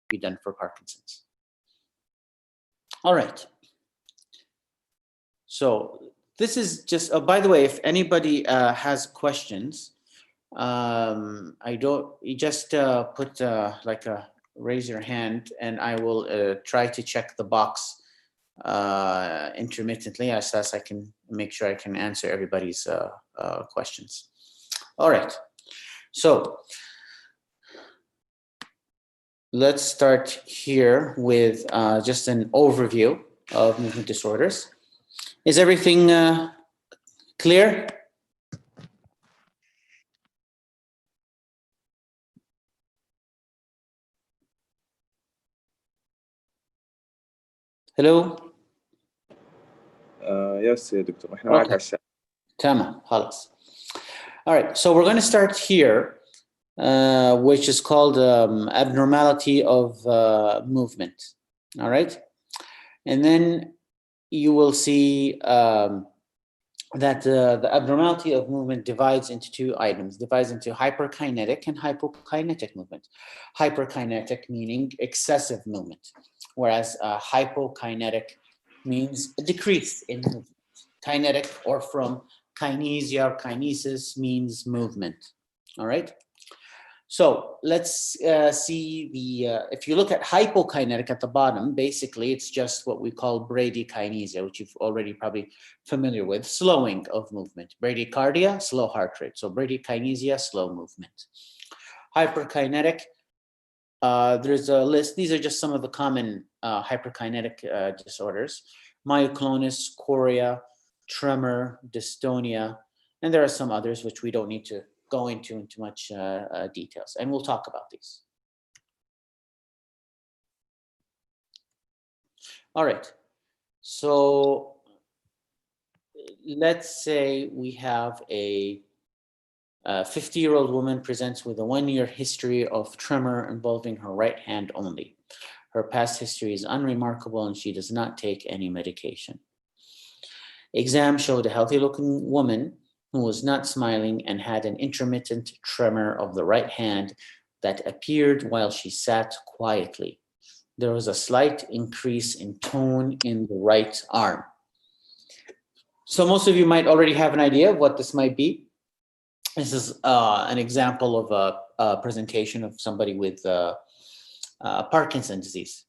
be done for Parkinson's. All right. So this is just, by the way, if anybody has questions, you just put like a raise your hand, and I will try to check the box intermittently as I can make sure I can answer everybody's questions. All right. So let's start here with just an overview of movement disorders. Is everything clear? Hello? Yes, دكتور. احنا معك على الشاشة. تمام خلاص. All right, so we're going to start here, which is called abnormality of movement. All right, and then you will see that the abnormality of movement divides into two items, divides into hyperkinetic and hypokinetic movement. Hyperkinetic meaning excessive movement, whereas hypokinetic means a decrease in movement. Kinetic, or from kinesia or kinesis, means movement. All right. So let's see if you look at hypokinetic at the bottom, basically it's just what we call bradykinesia, which you've already probably familiar with, slowing of movement. Bradycardia, slow heart rate. So bradykinesia, slow movement. Hyperkinetic, there's a list. These are just some of the common hyperkinetic disorders: myoclonus, chorea, tremor, dystonia, and there are some others which we don't need to go into much details, and we'll talk about these. All right, so let's say we have a 50-year-old woman presents with a 1-year history of tremor involving her right hand only. Her past history is unremarkable and she does not take any medication. Exam showed a healthy-looking woman who was not smiling and had an intermittent tremor of the right hand that appeared while she sat quietly. There was a slight increase in tone in the right arm. So most of you might already have an idea of what this might be. This is an example of a presentation of somebody with Parkinson's disease.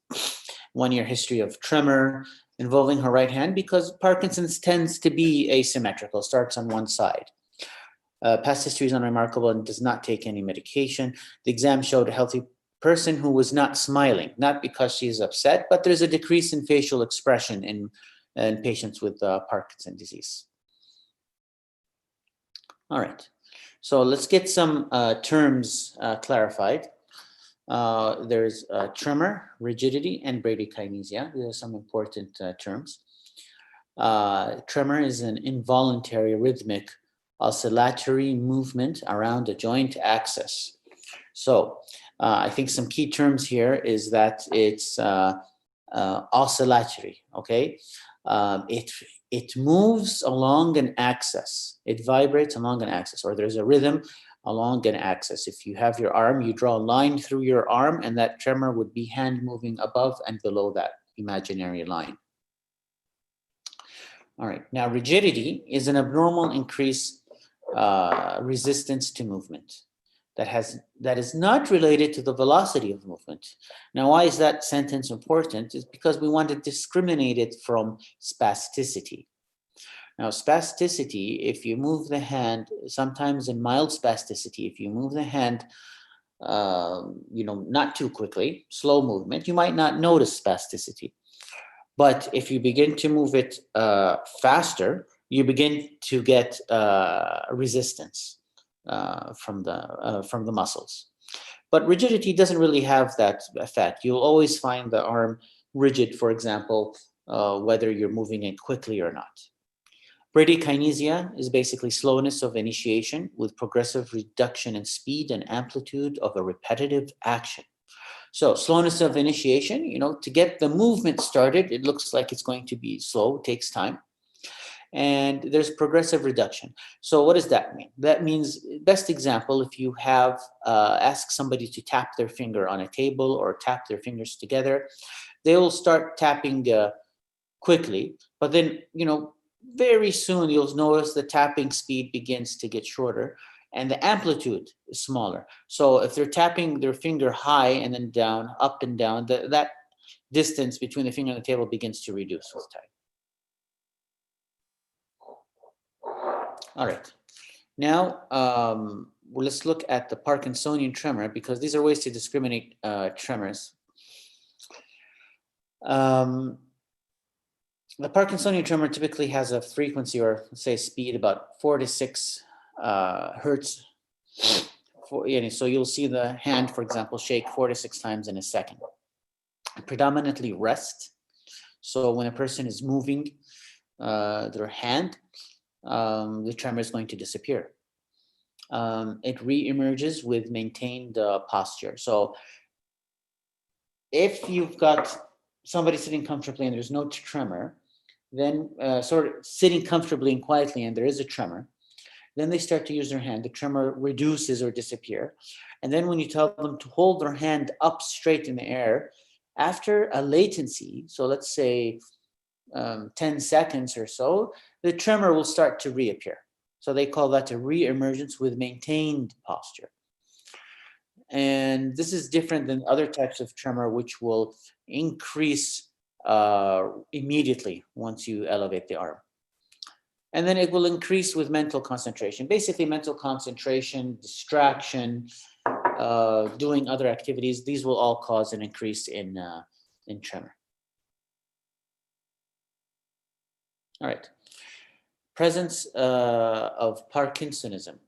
1-year history of tremor involving her right hand, because Parkinson's tends to be asymmetrical, starts on one side. Past history is unremarkable and does not take any medication. The exam showed a healthy person who was not smiling, not because she's upset, but there's a decrease in facial expression in patients with Parkinson's disease. All right, so let's get some terms clarified. There's tremor, rigidity, and bradykinesia. These are some important terms. Tremor is an involuntary rhythmic oscillatory movement around a joint axis. So I think some key terms here is that it's oscillatory, okay? It moves along an axis. It vibrates along an axis, or there's a rhythm along an axis. If you have your arm, you draw a line through your arm, and that tremor would be hand moving above and below that imaginary line. All right, now rigidity is an abnormal increase resistance to movement that is not related to the velocity of movement. Now, why is that sentence important? Is because we want to discriminate it from spasticity. Now, spasticity, if you move the hand, sometimes in mild spasticity, if you move the hand, not too quickly, slow movement, you might not notice spasticity. But if you begin to move it faster, you begin to get resistance from the muscles. But rigidity doesn't really have that effect. You'll always find the arm rigid, for example, whether you're moving it quickly or not. Bradykinesia is basically slowness of initiation with progressive reduction in speed and amplitude of a repetitive action. So slowness of initiation, to get the movement started, it looks like it's going to be slow, it takes time. and there's progressive reduction. So what does that mean? That means, best example, if you have ask somebody to tap their finger on a table or tap their fingers together, they will start tapping quickly, but then, very soon you'll notice the tapping speed begins to get shorter and the amplitude is smaller. So if they're tapping their finger high and then down, up and down, that distance between the finger and the table begins to reduce with time. All right. Now, let's look at the Parkinsonian tremor, because these are ways to discriminate tremors. The Parkinsonian tremor typically has a frequency, or let's say speed, about 4 to 6 hertz. So you'll see the hand, for example, shake 4 to 6 times in a second. Predominantly rest. So when a person is moving their hand, the tremor is going to disappear. It re-emerges with maintained posture. So if you've got somebody sitting comfortably and there's no tremor, then sort of sitting comfortably and quietly and there is a tremor, then they start to use their hand. The tremor reduces or disappear. And then when you tell them to hold their hand up straight in the air, after a latency, so let's say 10 seconds or so, the tremor will start to reappear. So they call that a re-emergence with maintained posture. And this is different than other types of tremor, which will increase immediately once you elevate the arm. And then it will increase with mental concentration. Basically, mental concentration, distraction, doing other activities, these will all cause an increase in tremor. All right. Presence of Parkinsonism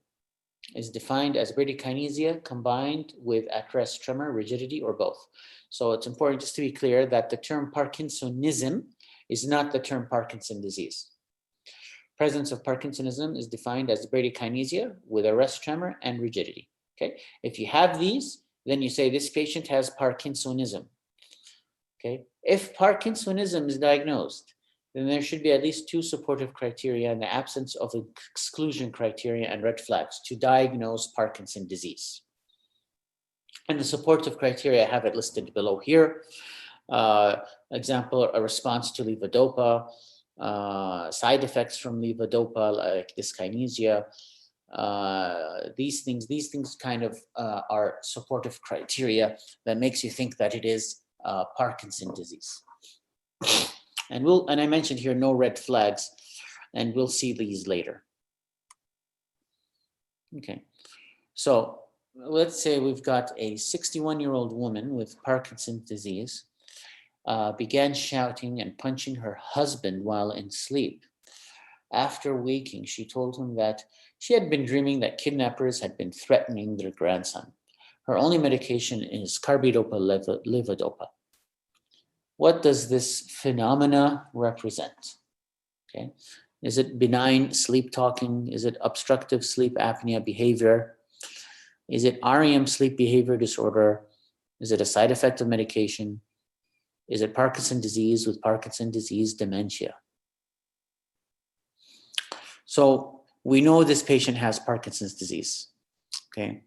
is defined as bradykinesia combined with at-rest tremor, rigidity, or both. So it's important just to be clear that the term Parkinsonism is not the term Parkinson disease. Presence of Parkinsonism is defined as bradykinesia with a rest tremor and rigidity. Okay, if you have these, then you say this patient has Parkinsonism. Okay, if Parkinsonism is diagnosed, then there should be at least 2 supportive criteria in the absence of exclusion criteria and red flags to diagnose Parkinson's disease. And the supportive criteria, I have it listed below here. Example, a response to levodopa, side effects from levodopa like dyskinesia. These things kind of are supportive criteria that makes you think that it is Parkinson's disease. And I mentioned here no red flags, and we'll see these later. Okay, so let's say we've got a 61-year-old woman with Parkinson's disease, began shouting and punching her husband while in sleep. After waking, she told him that she had been dreaming that kidnappers had been threatening their grandson. Her only medication is carbidopa levodopa. What does this phenomena represent? Okay, is it benign sleep talking? Is it obstructive sleep apnea behavior? Is it REM sleep behavior disorder? Is it a side effect of medication? Is it Parkinson's disease with Parkinson's disease dementia? So we know this patient has Parkinson's disease, okay?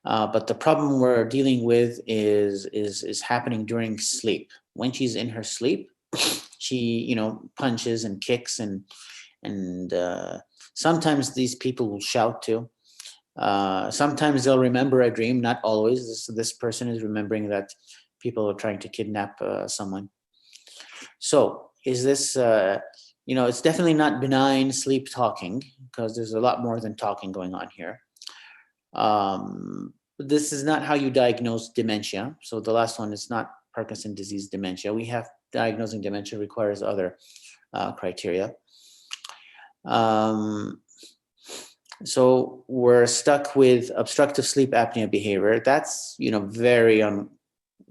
But the problem we're dealing with is happening during sleep. When she's in her sleep, she punches and kicks and sometimes these people will shout too. Sometimes they'll remember a dream, not always. This person is remembering that people are trying to kidnap someone. So is this, it's definitely not benign sleep talking, because there's a lot more than talking going on here. This is not how you diagnose dementia. So the last one is not Parkinson's disease dementia. We have diagnosing dementia requires other criteria. So we're stuck with obstructive sleep apnea behavior. That's, very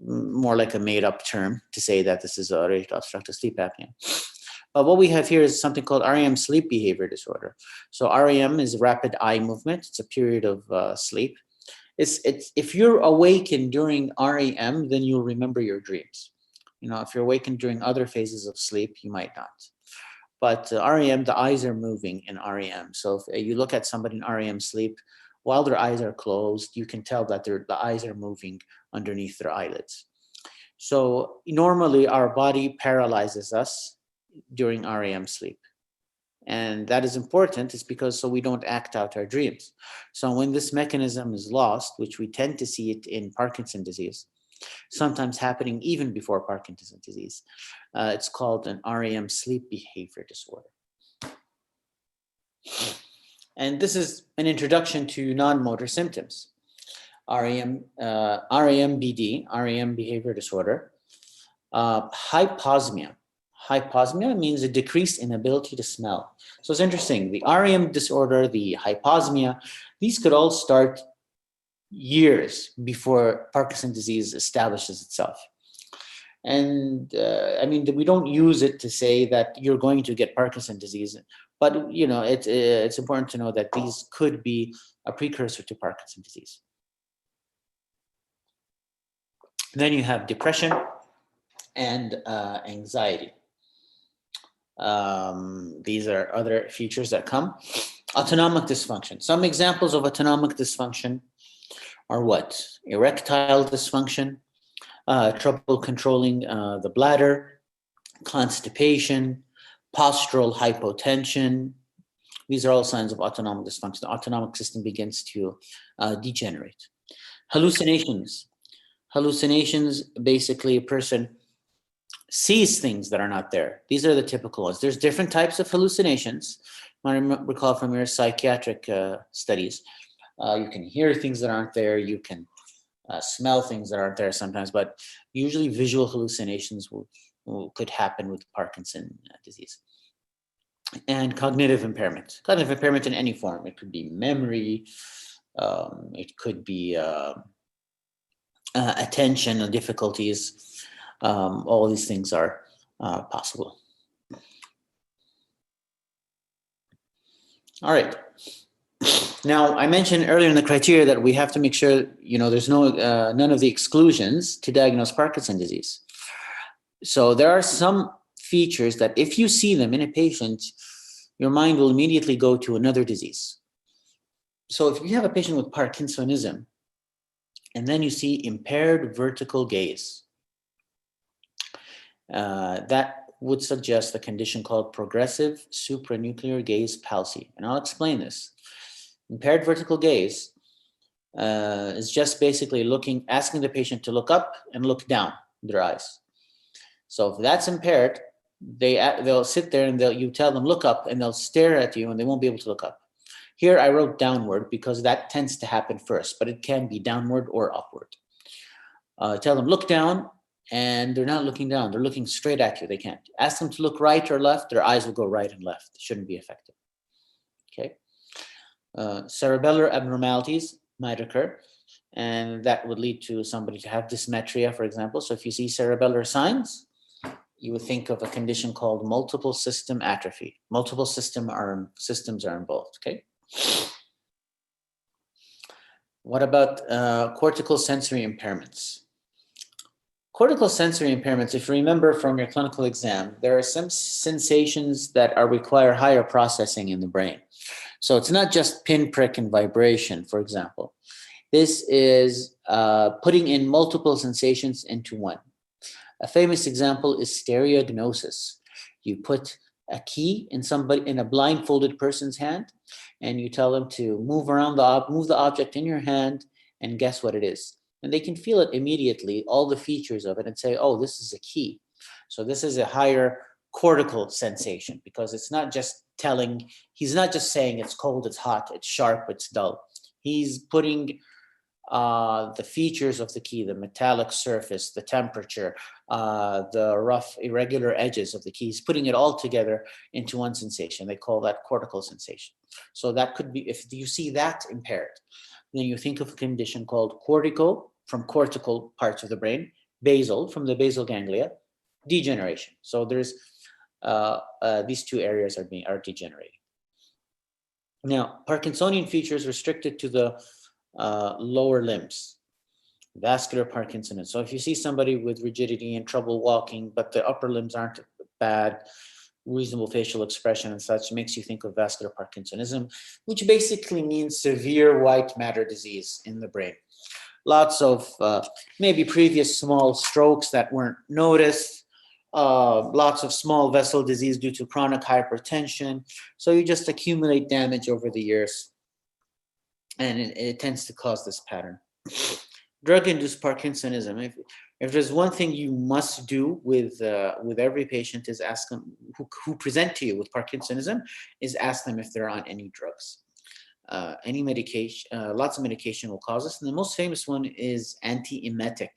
more like a made-up term to say that this is a obstructive sleep apnea. But what we have here is something called REM sleep behavior disorder. So REM is rapid eye movement. It's a period of sleep. It's if you're awakened during REM, then you'll remember your dreams. If you're awakened during other phases of sleep, you might not. but REM, the eyes are moving in REM. So if you look at somebody in REM sleep, while their eyes are closed, you can tell that the eyes are moving underneath their eyelids. So normally our body paralyzes us during REM sleep. And that is important, is because so we don't act out our dreams. So when this mechanism is lost, which we tend to see it in Parkinson's disease, sometimes happening even before Parkinson's disease, it's called an REM sleep behavior disorder. And this is an introduction to non-motor symptoms. REM-BD, REM behavior disorder. Hyposmia. Hyposmia means a decreased inability to smell. So it's interesting. The REM disorder, the hyposmia, these could all start years before Parkinson's disease establishes itself. And I mean, we don't use it to say that you're going to get Parkinson's disease, but you know, it's important to know that these could be a precursor to Parkinson's disease. Then you have depression and anxiety. These are other features that come. Autonomic dysfunction. Some examples of autonomic dysfunction are what? Erectile dysfunction, trouble controlling the bladder, constipation, postural hypotension. These are all signs of autonomic dysfunction. The autonomic system begins to degenerate. Hallucinations. Hallucinations, basically a person sees things that are not there. These are the typical ones. There's different types of hallucinations. I recall from your psychiatric studies, you can hear things that aren't there. You can smell things that aren't there sometimes, but usually visual hallucinations could happen with Parkinson's disease. And cognitive impairment. Cognitive impairment in any form. It could be memory. It could be attention difficulties. All these things are possible. All right. Now, I mentioned earlier in the criteria that we have to make sure, you know, there's none of the exclusions to diagnose Parkinson's disease. So there are some features that if you see them in a patient, your mind will immediately go to another disease. So if you have a patient with Parkinsonism, and then you see impaired vertical gaze, that would suggest a condition called progressive supranuclear gaze palsy. And I'll explain this. Impaired vertical gaze is just basically asking the patient to look up and look down with their eyes. So if that's impaired, they'll sit there and you tell them look up, and they'll stare at you and they won't be able to look up. Here I wrote downward because that tends to happen first, but it can be downward or upward. Tell them look down, and they're not looking down. They're looking straight at you. They can't. Ask them to look right or left. Their eyes will go right and left. It shouldn't be effective. Okay. Cerebellar abnormalities might occur, and that would lead to somebody to have dysmetria, for example. So if you see cerebellar signs, you would think of a condition called multiple system atrophy. Multiple systems are involved. Okay. What about cortical sensory impairments? Cortical sensory impairments, if you remember from your clinical exam, there are some sensations that require higher processing in the brain. So it's not just pinprick and vibration, for example. This is putting in multiple sensations into one. A famous example is stereognosis. You put a key in a blindfolded person's hand, and you tell them to move the object in your hand and guess what it is. And they can feel it immediately, all the features of it, and say, oh, this is a key. So this is a higher cortical sensation, because it's not just he's not just saying it's cold, it's hot, it's sharp, it's dull. He's putting the features of the key, the metallic surface, the temperature, the rough, irregular edges of the key. He's putting it all together into one sensation. They call that cortical sensation. So that could be, if you see that impaired, then you think of a condition called cortical, from cortical parts of the brain, basal, from the basal ganglia, degeneration. So there's these two areas are degenerating. Now, Parkinsonian features restricted to the lower limbs, vascular Parkinsonism. So if you see somebody with rigidity and trouble walking, but the upper limbs aren't bad, reasonable facial expression and such, makes you think of vascular Parkinsonism, which basically means severe white matter disease in the brain. Lots of maybe previous small strokes that weren't noticed, lots of small vessel disease due to chronic hypertension. So you just accumulate damage over the years, and it tends to cause this pattern. Drug-induced Parkinsonism. If there's one thing you must do with every patient is ask them who present to you with Parkinsonism, is ask them if they're on any drugs. Any medication, lots of medication will cause this, and the most famous one is antiemetic,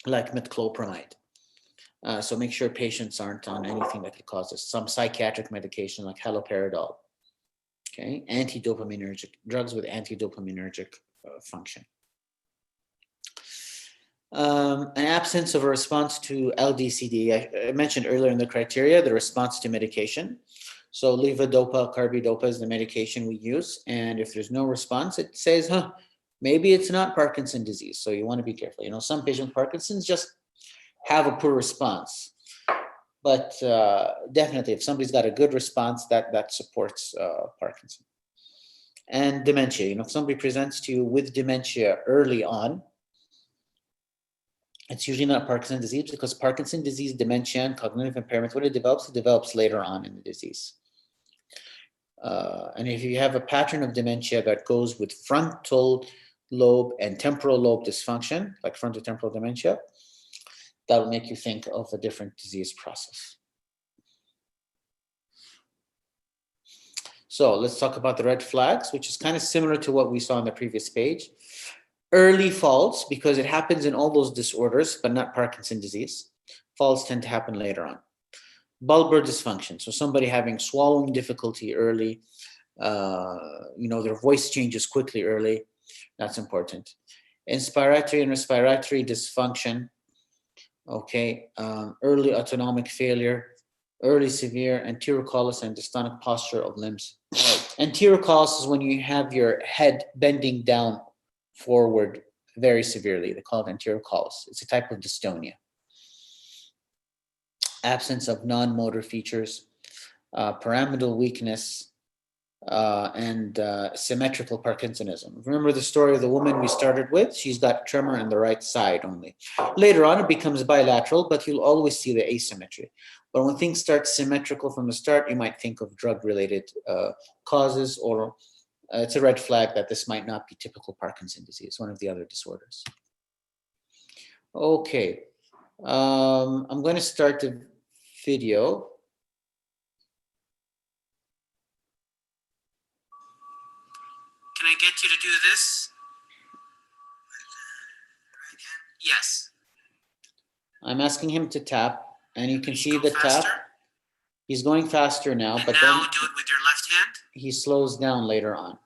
like metclopramide. So make sure patients aren't on anything that could cause this. Some psychiatric medication like haloperidol. Okay, antidopaminergic drugs with antidopaminergic function. An absence of a response to LDCD. I mentioned earlier in the criteria the response to medication. So levodopa, carbidopa is the medication we use, and if there's no response, it says, maybe it's not Parkinson's disease. So you want to be careful. You know, some patients with Parkinson's just have a poor response, but definitely if somebody's got a good response, that supports Parkinson. And dementia. You know, if somebody presents to you with dementia early on, it's usually not Parkinson's disease, because Parkinson's disease, dementia, and cognitive impairment, when it develops later on in the disease. And if you have a pattern of dementia that goes with frontal lobe and temporal lobe dysfunction, like frontotemporal dementia, that will make you think of a different disease process. So let's talk about the red flags, which is kind of similar to what we saw on the previous page. Early falls, because it happens in all those disorders, but not Parkinson's disease. Falls tend to happen later on. Bulbar dysfunction, so somebody having swallowing difficulty early, you know, their voice changes quickly early, that's important. Inspiratory and respiratory dysfunction, okay, early autonomic failure, early severe anterior callus and dystonic posture of limbs. Anterior callus is when you have your head bending down forward very severely. They call it anterior callus. It's a type of dystonia. Absence of non-motor features, pyramidal weakness, and symmetrical Parkinsonism. Remember the story of the woman we started with? She's got tremor on the right side only. Later on, it becomes bilateral, but you'll always see the asymmetry. But when things start symmetrical from the start, you might think of drug-related causes, or it's a red flag that this might not be typical Parkinson's disease, one of the other disorders. Okay, I'm going to start the video. Can I get you to do this? Yes. I'm asking him to tap, and you can see Go the faster? tap. He's going faster now, And but now then do it with your left hand. he slows down later on.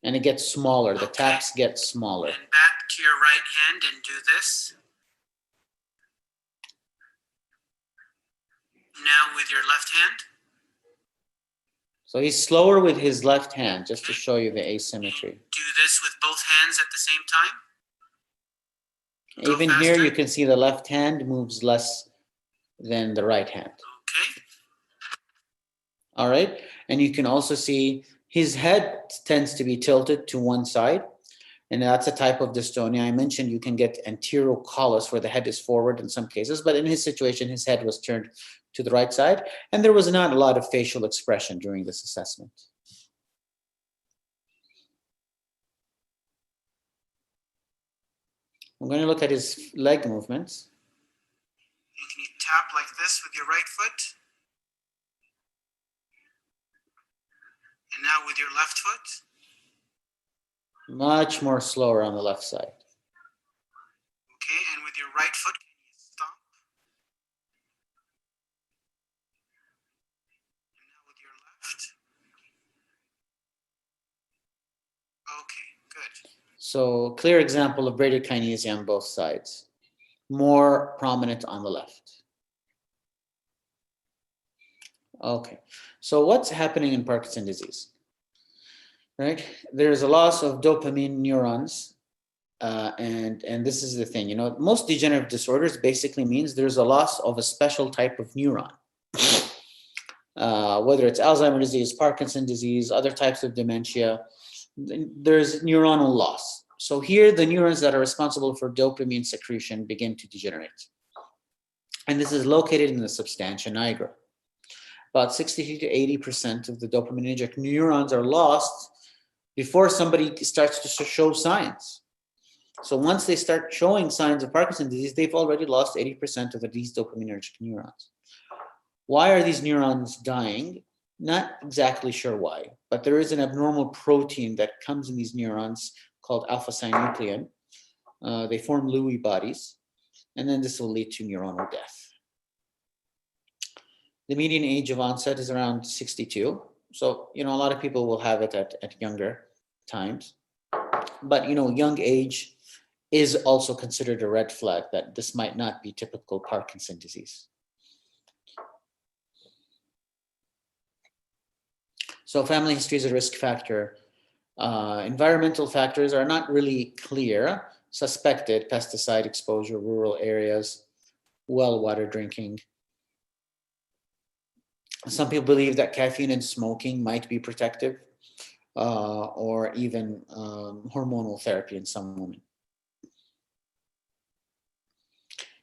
And it gets smaller. The Okay. taps get smaller. And back to your right hand and do this. Now with your left hand. So he's slower with his left hand, just to show you the asymmetry. Do this with both hands at the same time. Go Even here, faster. you can see the left hand moves less than the right hand. Okay. All right. And you can also see his head tends to be tilted to one side. And that's a type of dystonia. I mentioned you can get anterior callus where the head is forward in some cases, but in his situation, his head was turned to the right side. And there was not a lot of facial expression during this assessment. I'm going to look at his leg movements. And can you tap like this with your right foot? And now with your left foot? Much more slower on the left side. Okay, and with your right foot, can you stomp? And now with your left? Okay, good. So clear example of bradykinesia on both sides. More prominent on the left. Okay, so what's happening in Parkinson's disease? Right, there's a loss of dopamine neurons and this is the thing, most degenerative disorders basically means there's a loss of a special type of neuron. Whether it's Alzheimer's disease, Parkinson's disease, other types of dementia, there's neuronal loss. So here, the neurons that are responsible for dopamine secretion begin to degenerate. And this is located in the substantia nigra. About 60 to 80% of the dopaminergic neurons are lost before somebody starts to show signs. So once they start showing signs of Parkinson's disease, they've already lost 80% of these dopaminergic neurons. Why are these neurons dying? Not exactly sure why, but there is an abnormal protein that comes in these neurons called alpha-synuclein. They form Lewy bodies, and then this will lead to neuronal death. The median age of onset is around 62. So, a lot of people will have it at younger times. But, young age is also considered a red flag that this might not be typical Parkinson's disease. So family history is a risk factor. Environmental factors are not really clear. Suspected: pesticide exposure, rural areas, well water drinking. Some people believe that caffeine and smoking might be protective, or even hormonal therapy in some women.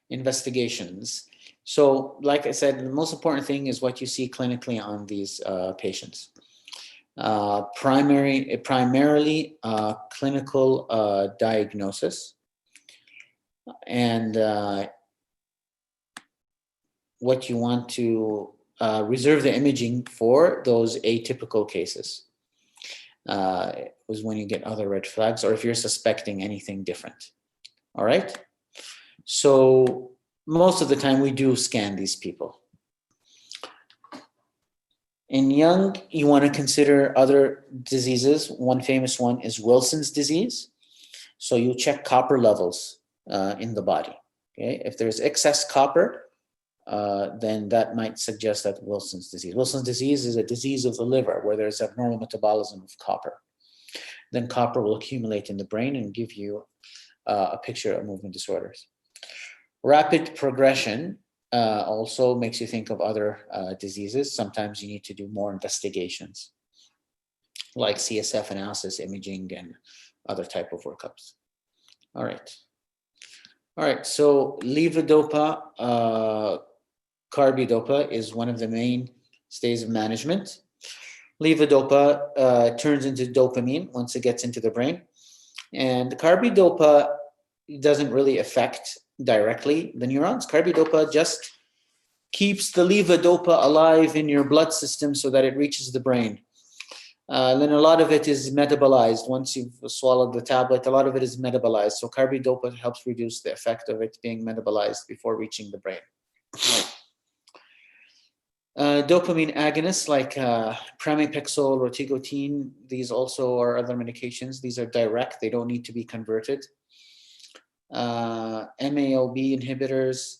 Investigations. So, like I said, the most important thing is what you see clinically on these patients. Primarily clinical diagnosis, and what you want to reserve the imaging for those atypical cases was when you get other red flags, or if you're suspecting anything different. All right. So most of the time we do scan these people. In young, you want to consider other diseases. One famous one is Wilson's disease. So you check copper levels in the body. Okay, if there's excess copper, then that might suggest that Wilson's disease. Wilson's disease is a disease of the liver where there's abnormal metabolism of copper. Then copper will accumulate in the brain and give you a picture of movement disorders. Rapid progression also makes you think of other diseases. Sometimes you need to do more investigations, like CSF analysis, imaging, and other type of workups. All right. So levodopa, carbidopa is one of the main stages of management. Levodopa turns into dopamine once it gets into the brain, and carbidopa doesn't really affect directly the neurons. Carbidopa just keeps the levodopa alive in your blood system so that it reaches the brain. Then a lot of it is metabolized. Once you've swallowed the tablet, a lot of it is metabolized. So carbidopa helps reduce the effect of it being metabolized before reaching the brain. Dopamine agonists like pramipexole, rotigotine, these also are other medications. These are direct. They don't need to be converted. MAOB inhibitors,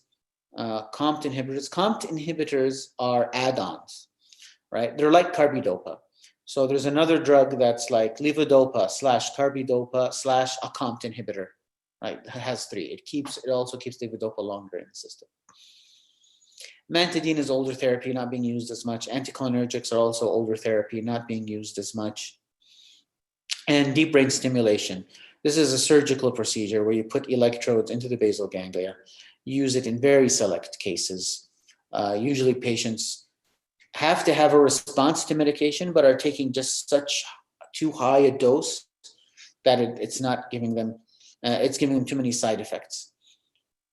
COMT inhibitors. COMT inhibitors are add-ons, right? They're like carbidopa. So there's another drug that's like levodopa / carbidopa / a COMT inhibitor, right? It has three. It also keeps levodopa longer in the system. Mantidine is older therapy, not being used as much. Anticholinergics are also older therapy, not being used as much. And deep brain stimulation. This is a surgical procedure where you put electrodes into the basal ganglia. You use it in very select cases. Usually patients have to have a response to medication, but are taking just such too high a dose that it's not giving them, it's giving them too many side effects.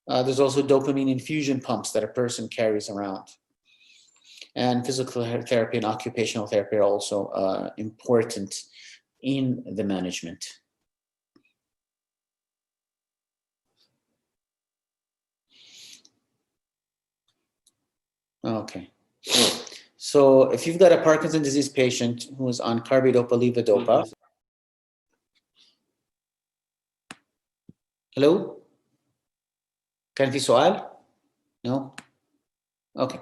There's also dopamine infusion pumps that a person carries around. And physical therapy and occupational therapy are also important in the management. Okay. So if you've got a Parkinson's disease patient who is on carbidopa, levodopa. Hello? كان في سؤال؟ No? Okay.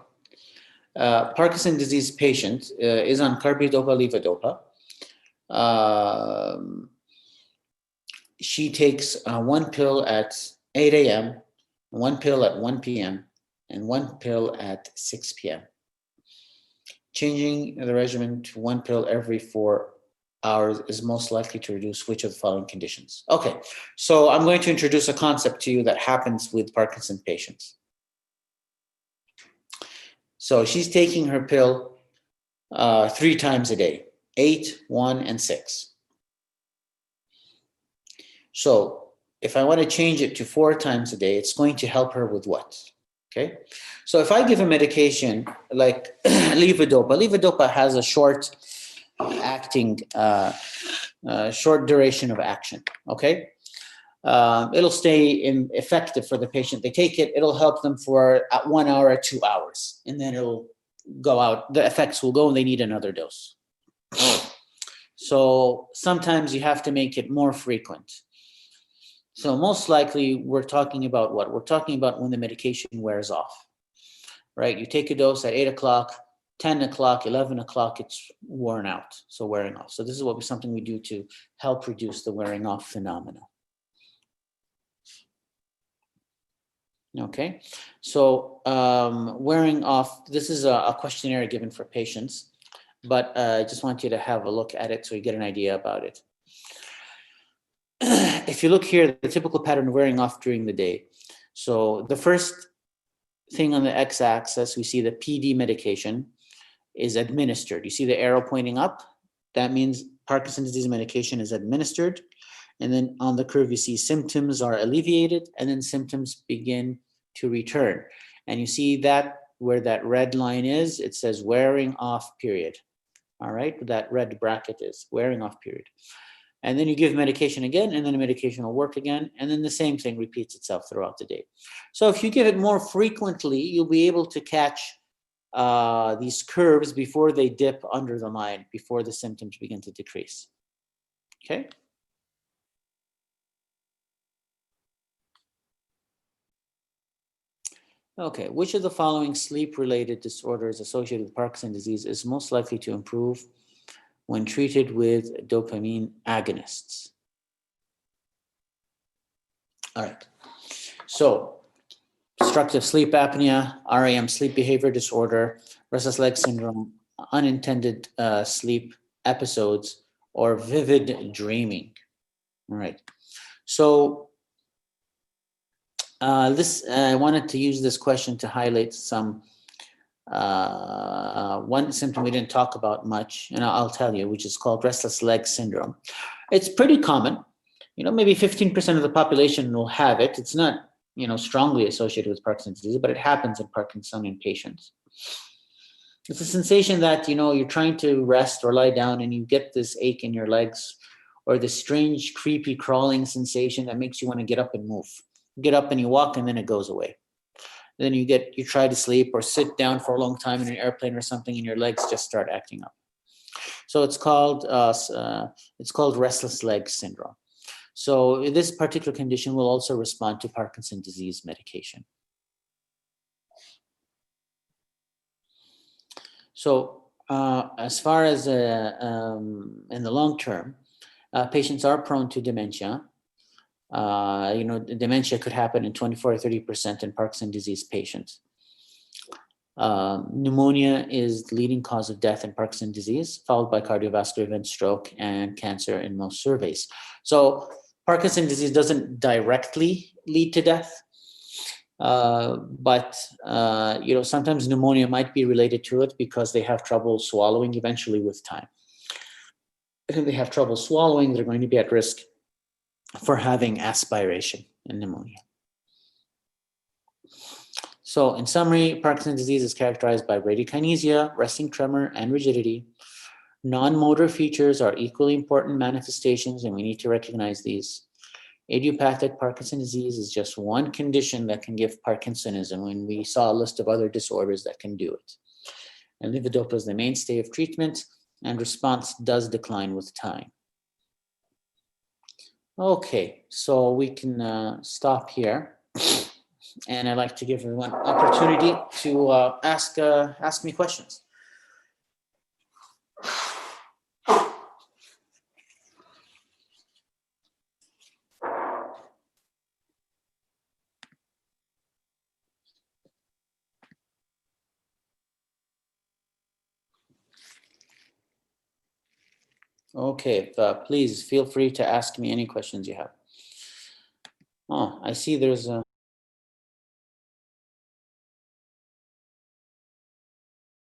Parkinson's disease patient is on carbidopa, levodopa. she takes one pill at 8 a.m., one pill at 1 p.m., and one pill at 6 p.m. Changing the regimen to one pill every 4 hours is most likely to reduce which of the following conditions? Okay, so I'm going to introduce a concept to you that happens with Parkinson patients. So she's taking her pill 3 times a day, 8, 1, and 6. So if I want to change it to 4 times a day, it's going to help her with what? Okay, so if I give a medication like levodopa has a short acting, short duration of action. Okay, it'll stay effective for the patient. They take it, it'll help them for 1 hour or 2 hours, and then it'll go out. The effects will go, and they need another dose. So sometimes you have to make it more frequent. So most likely we're talking about what? We're talking about when the medication wears off, right? You take a dose at 8 o'clock, 10 o'clock, 11 o'clock, it's worn out, so wearing off. So this is something we do to help reduce the wearing off phenomena. Okay, so wearing off, this is a questionnaire given for patients, but I just want you to have a look at it so you get an idea about it. If you look here, the typical pattern of wearing off during the day. So the first thing on the x-axis, we see the PD medication is administered. You see the arrow pointing up? That means Parkinson's disease medication is administered. And then on the curve, you see symptoms are alleviated, and then symptoms begin to return. And you see that where that red line is, it says wearing off period. All right, that red bracket is wearing off period. And then you give medication again, and then the medication will work again, and then the same thing repeats itself throughout the day. So if you give it more frequently, you'll be able to catch these curves before they dip under the line, before the symptoms begin to decrease. Okay? Okay, which of the following sleep-related disorders associated with Parkinson's disease is most likely to improve when treated with dopamine agonists? All right, so obstructive sleep apnea, REM sleep behavior disorder, restless leg syndrome, unintended sleep episodes, or vivid dreaming. All right, so I wanted to use this question to highlight some one symptom we didn't talk about much, and I'll tell you, which is called restless leg syndrome. It's pretty common. Maybe 15% of the population will have it. It's not, strongly associated with Parkinson's disease, but it happens in Parkinsonian patients. It's a sensation that, you're trying to rest or lie down and you get this ache in your legs, or this strange, creepy, crawling sensation that makes you want to get up and move. You get up and you walk, and then it goes away. Then you try to sleep or sit down for a long time in an airplane or something, and your legs just start acting up. So it's called restless leg syndrome. So this particular condition will also respond to Parkinson's disease medication. So as far as in the long term, patients are prone to dementia. Dementia could happen in 24 or 30% in Parkinson's disease patients. Pneumonia is the leading cause of death in Parkinson's disease, followed by cardiovascular event, stroke, and cancer in most surveys. So Parkinson's disease doesn't directly lead to death, but sometimes pneumonia might be related to it because they have trouble swallowing eventually with time. If they have trouble swallowing, they're going to be at risk for having aspiration and pneumonia. So in summary, Parkinson's disease is characterized by bradykinesia, resting tremor, and rigidity. Non-motor features are equally important manifestations, and we need to recognize these. Idiopathic Parkinson's disease is just one condition that can give Parkinsonism, when we saw a list of other disorders that can do it. And levodopa is the mainstay of treatment, and response does decline with time. Okay, so we can stop here, and I'd like to give everyone an opportunity to ask me questions. Okay, please feel free to ask me any questions you have. Oh, I see there's a